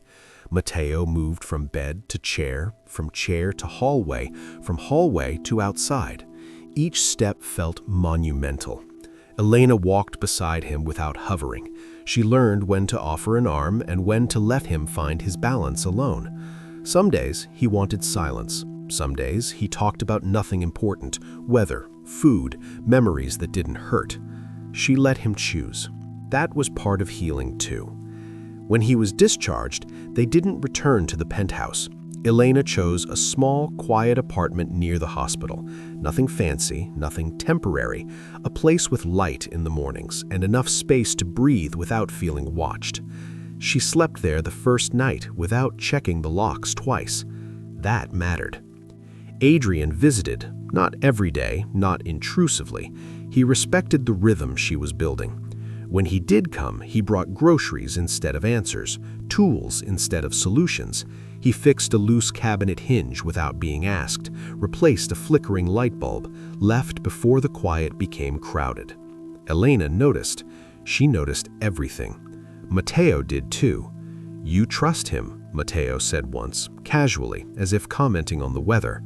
Matteo moved from bed to chair, from chair to hallway, from hallway to outside. Each step felt monumental. Elena walked beside him without hovering. She learned when to offer an arm and when to let him find his balance alone. Some days he wanted silence. Some days he talked about nothing important, weather, food, memories that didn't hurt. She let him choose. That was part of healing too. When he was discharged, they didn't return to the penthouse. Elena chose a small, quiet apartment near the hospital. Nothing fancy, nothing temporary, a place with light in the mornings and enough space to breathe without feeling watched. She slept there the first night without checking the locks twice. That mattered. Adrian visited, not every day, not intrusively. He respected the rhythm she was building. When he did come, he brought groceries instead of answers, tools instead of solutions. He fixed a loose cabinet hinge without being asked, replaced a flickering light bulb, left before the quiet became crowded. Elena noticed. She noticed everything. Matteo did too. You trust him, Matteo said once, casually, as if commenting on the weather.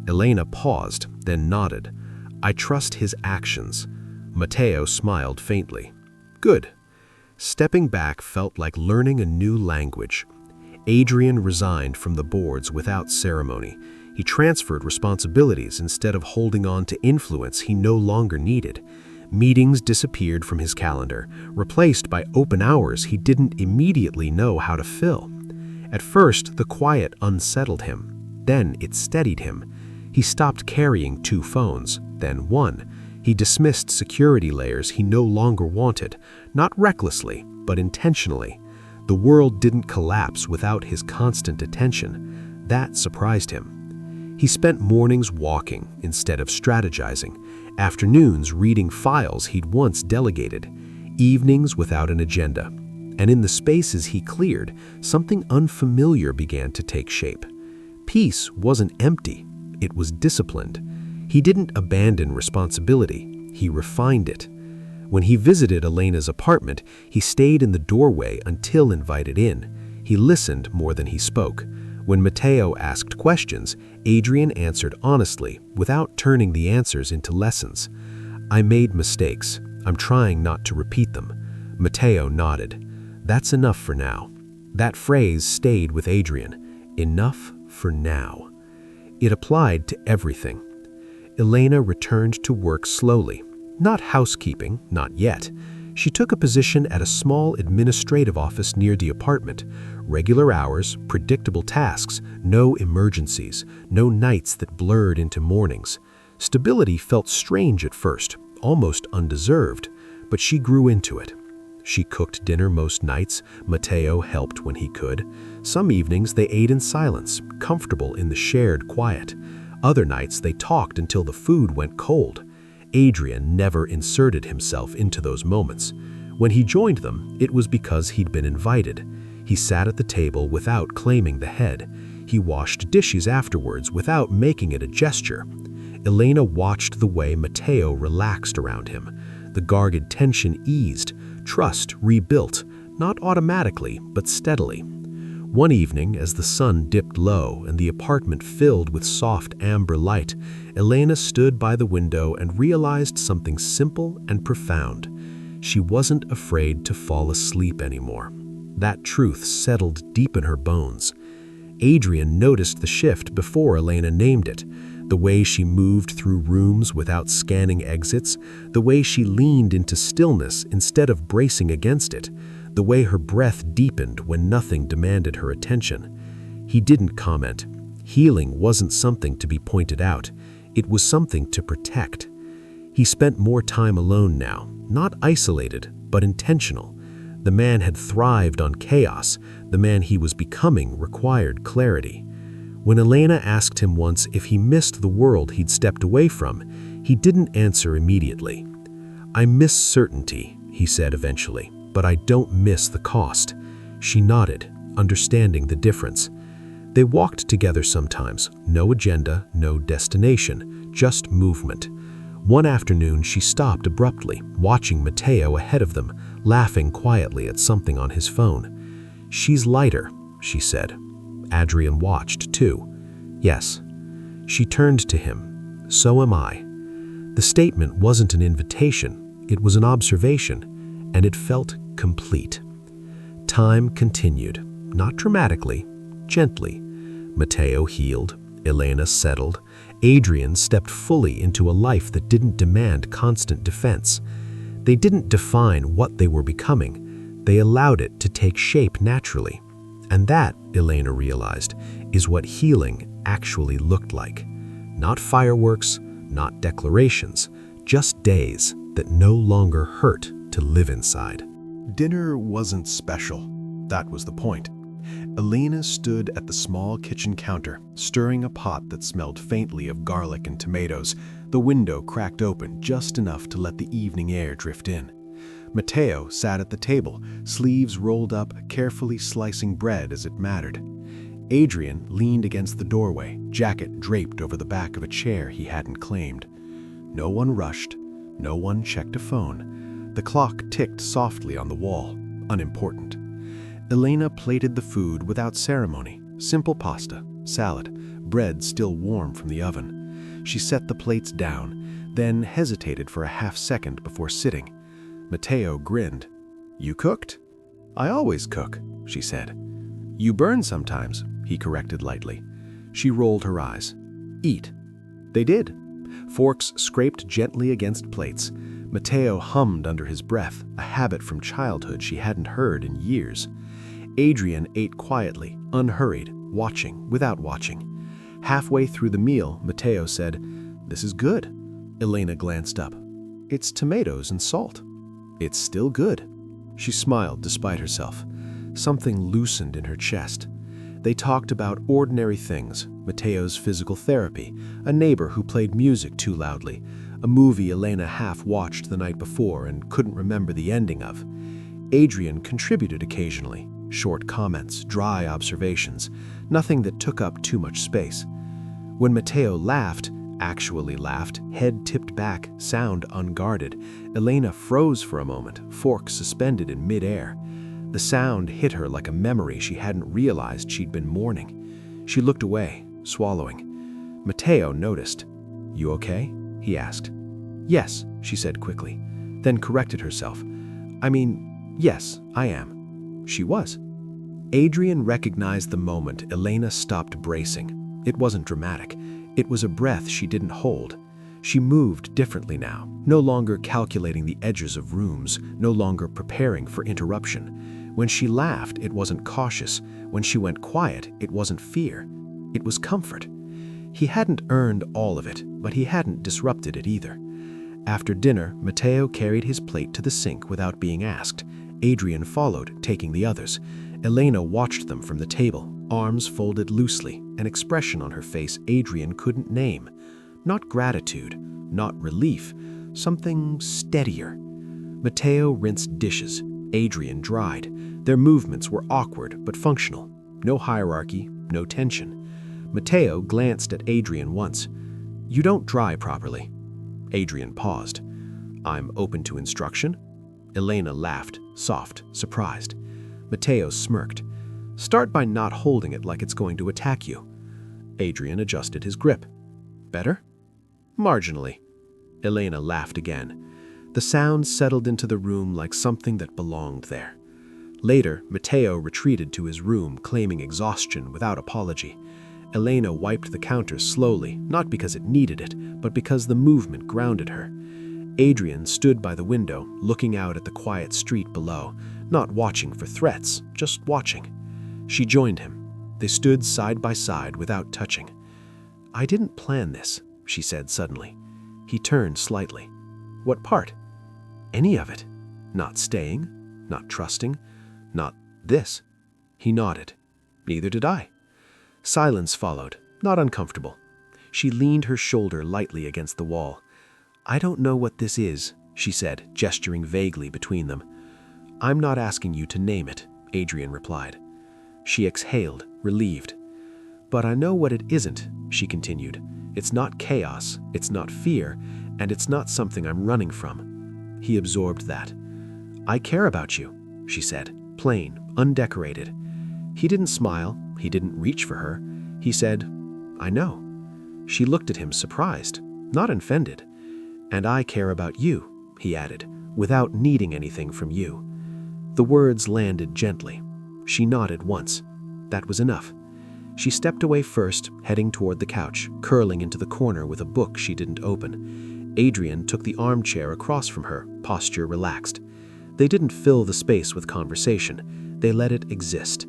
Elena paused, then nodded. I trust his actions. Matteo smiled faintly. Good. Stepping back felt like learning a new language. Adrian resigned from the boards without ceremony. He transferred responsibilities instead of holding on to influence he no longer needed. Meetings disappeared from his calendar, replaced by open hours he didn't immediately know how to fill. At first, the quiet unsettled him. Then it steadied him. He stopped carrying 2 phones, then 1. He dismissed security layers he no longer wanted, not recklessly, but intentionally. The world didn't collapse without his constant attention. That surprised him. He spent mornings walking instead of strategizing, afternoons reading files he'd once delegated, evenings without an agenda. And in the spaces he cleared, something unfamiliar began to take shape. Peace wasn't empty, it was disciplined. He didn't abandon responsibility, he refined it. When he visited Elena's apartment, he stayed in the doorway until invited in. He listened more than he spoke. When Matteo asked questions, Adrian answered honestly, without turning the answers into lessons. "I made mistakes. I'm trying not to repeat them." Matteo nodded. "That's enough for now." That phrase stayed with Adrian. Enough for now. It applied to everything. Elena returned to work slowly. Not housekeeping, not yet. She took a position at a small administrative office near the apartment. Regular hours, predictable tasks, no emergencies, no nights that blurred into mornings. Stability felt strange at first, almost undeserved, but she grew into it. She cooked dinner most nights. Matteo helped when he could. Some evenings they ate in silence, comfortable in the shared quiet. Other nights they talked until the food went cold. Adrian never inserted himself into those moments. When he joined them, it was because he'd been invited. He sat at the table without claiming the head. He washed dishes afterwards without making it a gesture. Elena watched the way Matteo relaxed around him. The guarded tension eased, trust rebuilt, not automatically, but steadily. One evening, as the sun dipped low and the apartment filled with soft amber light, Elena stood by the window and realized something simple and profound. She wasn't afraid to fall asleep anymore. That truth settled deep in her bones. Adrian noticed the shift before Elena named it. The way she moved through rooms without scanning exits, the way she leaned into stillness instead of bracing against it, the way her breath deepened when nothing demanded her attention. He didn't comment. Healing wasn't something to be pointed out. It was something to protect. He spent more time alone now, not isolated, but intentional. The man had thrived on chaos. The man he was becoming required clarity. When Elena asked him once if he missed the world he'd stepped away from, he didn't answer immediately. "I miss certainty," he said eventually, "but I don't miss the cost." She nodded, understanding the difference. They walked together sometimes, no agenda, no destination, just movement. One afternoon she stopped abruptly, watching Matteo ahead of them, laughing quietly at something on his phone. "She's lighter," she said. Adrian watched too. "Yes." She turned to him. "So am I." The statement wasn't an invitation, it was an observation, and it felt complete. Time continued, not dramatically, gently. Matteo healed, Elena settled, Adrian stepped fully into a life that didn't demand constant defense. They didn't define what they were becoming, they allowed it to take shape naturally. And that, Elena realized, is what healing actually looked like. Not fireworks, not declarations, just days that no longer hurt to live inside. Dinner wasn't special. That was the point. Elena stood at the small kitchen counter, stirring a pot that smelled faintly of garlic and tomatoes, the window cracked open just enough to let the evening air drift in. Matteo sat at the table, sleeves rolled up, carefully slicing bread as it mattered. Adrian leaned against the doorway, jacket draped over the back of a chair he hadn't claimed. No one rushed, no one checked a phone. The clock ticked softly on the wall, unimportant. Elena plated the food without ceremony, simple pasta, salad, bread still warm from the oven. She set the plates down, then hesitated for a half-second before sitting. Matteo grinned. "You cooked?" "I always cook," she said. "You burn sometimes," he corrected lightly. She rolled her eyes. "Eat." They did. Forks scraped gently against plates. Matteo hummed under his breath, a habit from childhood she hadn't heard in years. Adrian ate quietly, unhurried, watching without watching. Halfway through the meal, Matteo said, "This is good." Elena glanced up. "It's tomatoes and salt." "It's still good." She smiled despite herself. Something loosened in her chest. They talked about ordinary things, Matteo's physical therapy, a neighbor who played music too loudly, a movie Elena half-watched the night before and couldn't remember the ending of. Adrian contributed occasionally, short comments, dry observations, nothing that took up too much space. When Matteo laughed, actually laughed, head tipped back, sound unguarded, Elena froze for a moment, fork suspended in midair. The sound hit her like a memory she hadn't realized she'd been mourning. She looked away, swallowing. Matteo noticed. "You okay?" he asked. "Yes," she said quickly, then corrected herself. Yes, I am." She was. Adrian recognized the moment Elena stopped bracing. It wasn't dramatic. It was a breath she didn't hold. She moved differently now, no longer calculating the edges of rooms, no longer preparing for interruption. When she laughed, it wasn't cautious. When she went quiet, it wasn't fear. It was comfort. He hadn't earned all of it, but he hadn't disrupted it either. After dinner, Matteo carried his plate to the sink without being asked. Adrian followed, taking the others. Elena watched them from the table, arms folded loosely, an expression on her face Adrian couldn't name. Not gratitude, not relief, something steadier. Matteo rinsed dishes. Adrian dried. Their movements were awkward but functional. No hierarchy, no tension. Matteo glanced at Adrian once. "You don't dry properly." Adrian paused. "I'm open to instruction." Elena laughed, soft, surprised. Matteo smirked. "Start by not holding it like it's going to attack you." Adrian adjusted his grip. "Better?" "Marginally." Elena laughed again. The sound settled into the room like something that belonged there. Later, Matteo retreated to his room, claiming exhaustion without apology. Elena wiped the counter slowly, not because it needed it, but because the movement grounded her. Adrian stood by the window, looking out at the quiet street below, not watching for threats, just watching. She joined him. They stood side by side without touching. "I didn't plan this," she said suddenly. He turned slightly. "What part?" "Any of it. Not staying, not trusting, not this." He nodded. "Neither did I." Silence followed, not uncomfortable. She leaned her shoulder lightly against the wall. "I don't know what this is," she said, gesturing vaguely between them. "I'm not asking you to name it," Adrian replied. She exhaled, relieved. "But I know what it isn't," she continued. "It's not chaos, it's not fear, and it's not something I'm running from." He absorbed that. "I care about you," she said, plain, undecorated. He didn't smile, he didn't reach for her. He said, "I know." She looked at him surprised, not offended. "And I care about you," he added, "without needing anything from you." The words landed gently. She nodded once. That was enough. She stepped away first, heading toward the couch, curling into the corner with a book she didn't open. Adrian took the armchair across from her, posture relaxed. They didn't fill the space with conversation. They let it exist.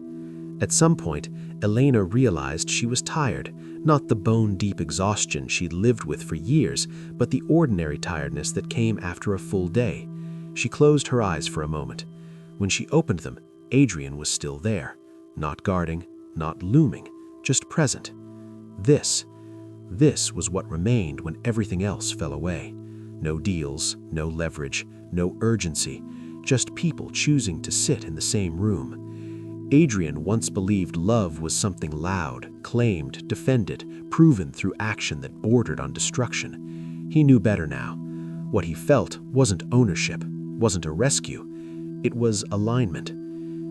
At some point, Elena realized she was tired, not the bone-deep exhaustion she'd lived with for years, but the ordinary tiredness that came after a full day. She closed her eyes for a moment. When she opened them, Adrian was still there, not guarding, not looming, just present. This was what remained when everything else fell away. No deals, no leverage, no urgency, just people choosing to sit in the same room. Adrian once believed love was something loud, claimed, defended, proven through action that bordered on destruction. He knew better now. What he felt wasn't ownership, wasn't a rescue. It was alignment.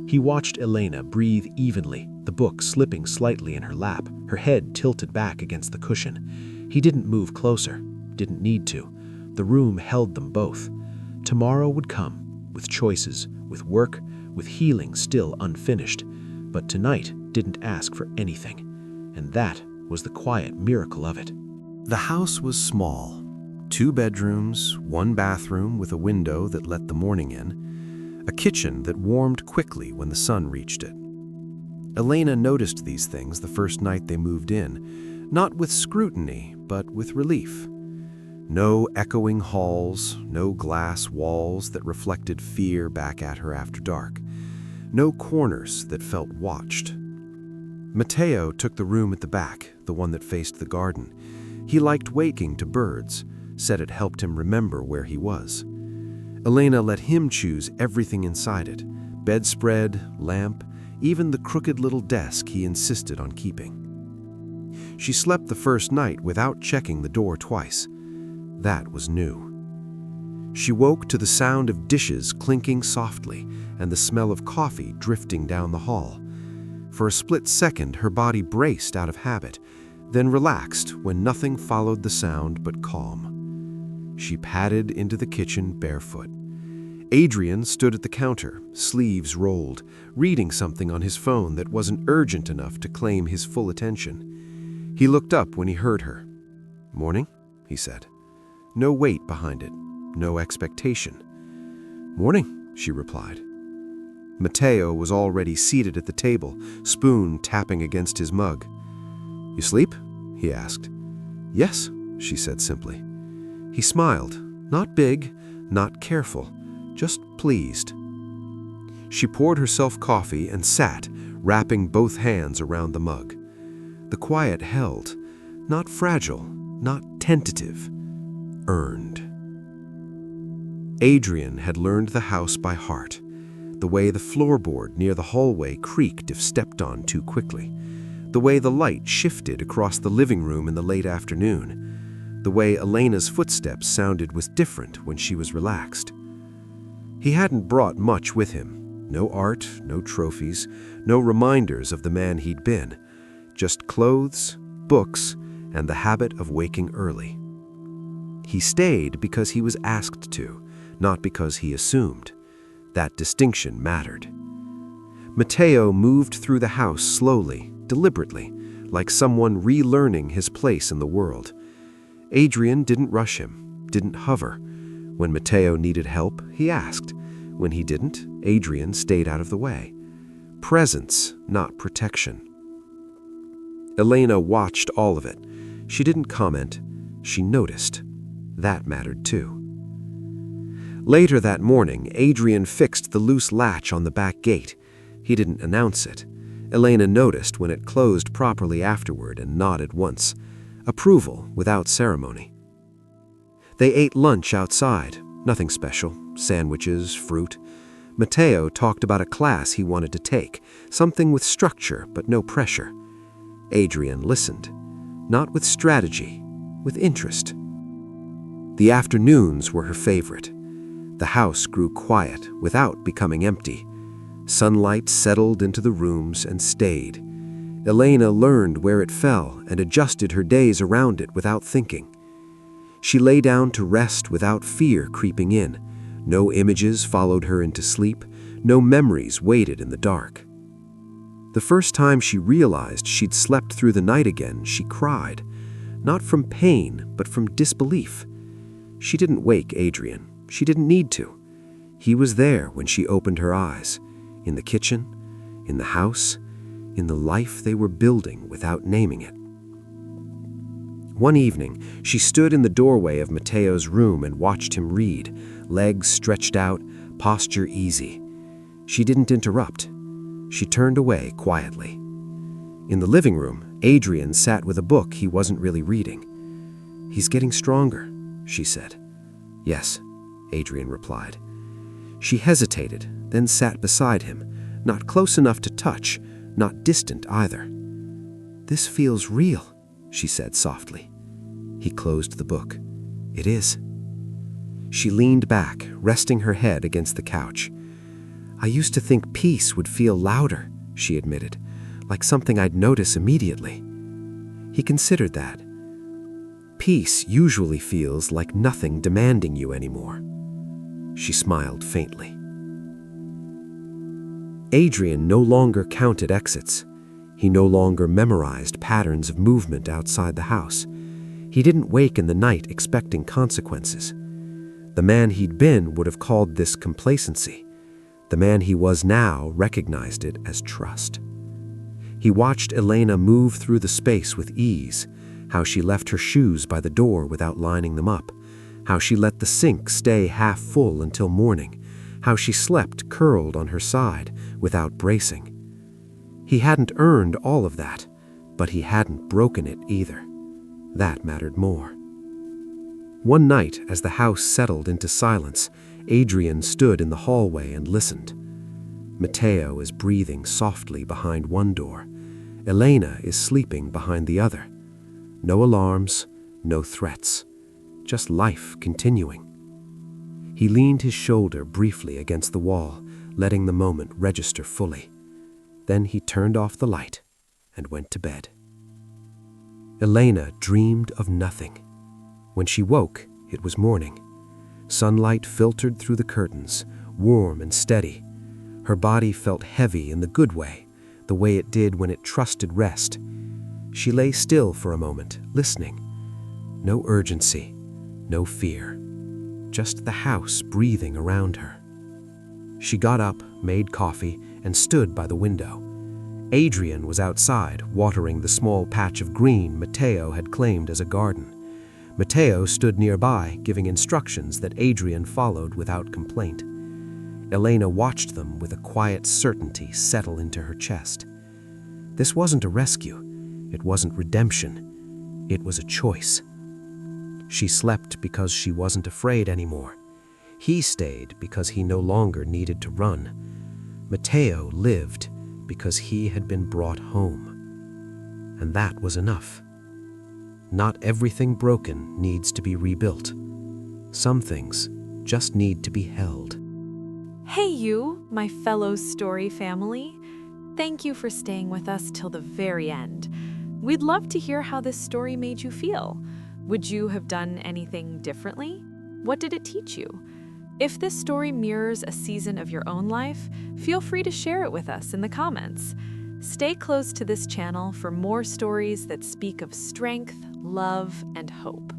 He watched Elena breathe evenly, the book slipping slightly in her lap, her head tilted back against the cushion. He didn't move closer, didn't need to. The room held them both. Tomorrow would come, with choices, with work, with healing still unfinished. But tonight didn't ask for anything. And that was the quiet miracle of it. The house was small. 2 bedrooms, 1 bathroom with a window that let the morning in, a kitchen that warmed quickly when the sun reached it. Elena noticed these things the first night they moved in, not with scrutiny, but with relief. No echoing halls, no glass walls that reflected fear back at her after dark. No corners that felt watched. Matteo took the room at the back, the one that faced the garden. He liked waking to birds, said it helped him remember where he was. Elena let him choose everything inside it, bedspread, lamp, even the crooked little desk he insisted on keeping. She slept the first night without checking the door twice. That was new. She woke to the sound of dishes clinking softly and the smell of coffee drifting down the hall. For a split second, her body braced out of habit, then relaxed when nothing followed the sound but calm. She padded into the kitchen barefoot. Adrian stood at the counter, sleeves rolled, reading something on his phone that wasn't urgent enough to claim his full attention. He looked up when he heard her. "Morning," he said. No weight behind it, no expectation. "Morning," she replied. Matteo was already seated at the table, spoon tapping against his mug. "You sleep?" he asked. "Yes," she said simply. He smiled, not big, not careful, just pleased. She poured herself coffee and sat, wrapping both hands around the mug. The quiet held, not fragile, not tentative, earned. Adrian had learned the house by heart, the way the floorboard near the hallway creaked if stepped on too quickly, the way the light shifted across the living room in the late afternoon, the way Elena's footsteps sounded was different when she was relaxed. He hadn't brought much with him, no art, no trophies, no reminders of the man he'd been, just clothes, books, and the habit of waking early. He stayed because he was asked to, not because he assumed. That distinction mattered. Matteo moved through the house slowly, deliberately, like someone relearning his place in the world. Adrian didn't rush him, didn't hover. When Matteo needed help, he asked. When he didn't, Adrian stayed out of the way. Presence, not protection. Elena watched all of it. She didn't comment. She noticed. That mattered too. Later that morning, Adrian fixed the loose latch on the back gate. He didn't announce it. Elena noticed when it closed properly afterward and nodded once. Approval without ceremony. They ate lunch outside. Nothing special. Sandwiches, fruit. Matteo talked about a class he wanted to take, something with structure but no pressure. Adrian listened. Not with strategy, with interest. The afternoons were her favorite. The house grew quiet without becoming empty. Sunlight settled into the rooms and stayed. Elena learned where it fell and adjusted her days around it without thinking. She lay down to rest without fear creeping in. No images followed her into sleep. No memories waited in the dark. The first time she realized she'd slept through the night again, she cried. Not from pain, but from disbelief. She didn't wake Adrian. She didn't need to. He was there when she opened her eyes. In the kitchen, in the house, in the life they were building without naming it. One evening, she stood in the doorway of Matteo's room and watched him read, legs stretched out, posture easy. She didn't interrupt. She turned away quietly. In the living room, Adrian sat with a book he wasn't really reading. "He's getting stronger," she said. "Yes," Adrian replied. She hesitated, then sat beside him, not close enough to touch, not distant either. "This feels real," she said softly. He closed the book. "It is." She leaned back, resting her head against the couch. "I used to think peace would feel louder," she admitted, "like something I'd notice immediately." He considered that. Peace usually feels like nothing demanding you anymore. She smiled faintly. Adrian no longer counted exits. He no longer memorized patterns of movement outside the house. He didn't wake in the night expecting consequences. The man he'd been would have called this complacency. The man he was now recognized it as trust. He watched Elena move through the space with ease, how she left her shoes by the door without lining them up, how she let the sink stay half full until morning, how she slept curled on her side without bracing. He hadn't earned all of that, but he hadn't broken it either. That mattered more. One night, as the house settled into silence, Adrian stood in the hallway and listened. Matteo is breathing softly behind one door. Elena is sleeping behind the other. No alarms, no threats, just life continuing. He leaned his shoulder briefly against the wall, letting the moment register fully. Then he turned off the light and went to bed. Elena dreamed of nothing. When she woke, it was morning. Sunlight filtered through the curtains, warm and steady. Her body felt heavy in the good way, the way it did when it trusted rest. She lay still for a moment, listening. No urgency, no fear. Just the house breathing around her. She got up, made coffee, and stood by the window. Adrian was outside, watering the small patch of green Matteo had claimed as a garden. Matteo stood nearby, giving instructions that Adrian followed without complaint. Elena watched them with a quiet certainty settle into her chest. This wasn't a rescue. It wasn't redemption. It was a choice. She slept because she wasn't afraid anymore. He stayed because he no longer needed to run. Matteo lived because he had been brought home. And that was enough. Not everything broken needs to be rebuilt. Some things just need to be held. Hey you, my fellow story family. Thank you for staying with us till the very end. We'd love to hear how this story made you feel. Would you have done anything differently? What did it teach you? If this story mirrors a season of your own life, feel free to share it with us in the comments. Stay close to this channel for more stories that speak of strength, love, and hope.